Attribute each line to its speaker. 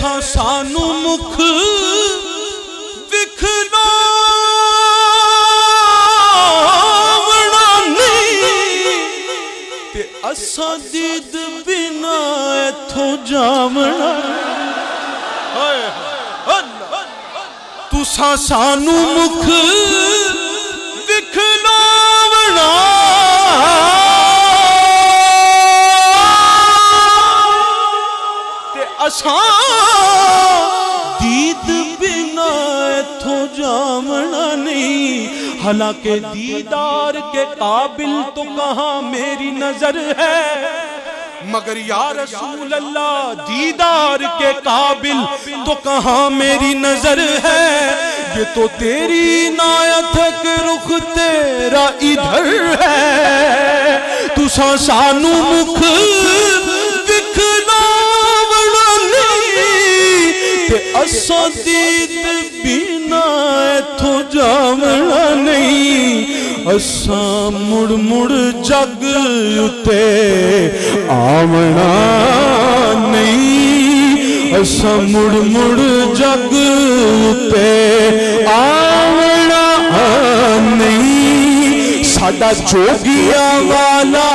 Speaker 1: असा सानू मुख विखनावना नहीं ते असा दीद बिना इथों जावना। तुसा सानू मुख विखनावना ते असा दीद बिना इथों जावना नहीं। हालांकि दीदार के काबिल तो कहाँ मेरी नजर है, मगर या रसूल अल्लाह दीदार के काबिल तो कहाँ मेरी नजर है। ये तो तेरी इनायत है कि रुख तेरा इधर है। तुसा सानू मुख विखनावना नहीं ते असा दीद बिना इथों जावना नहीं। असा मुड़ मुड़ जग उते आवना नहीं। असा मुड़ मुड़ जग उते आवना नहीं। साडा जोगिया वाला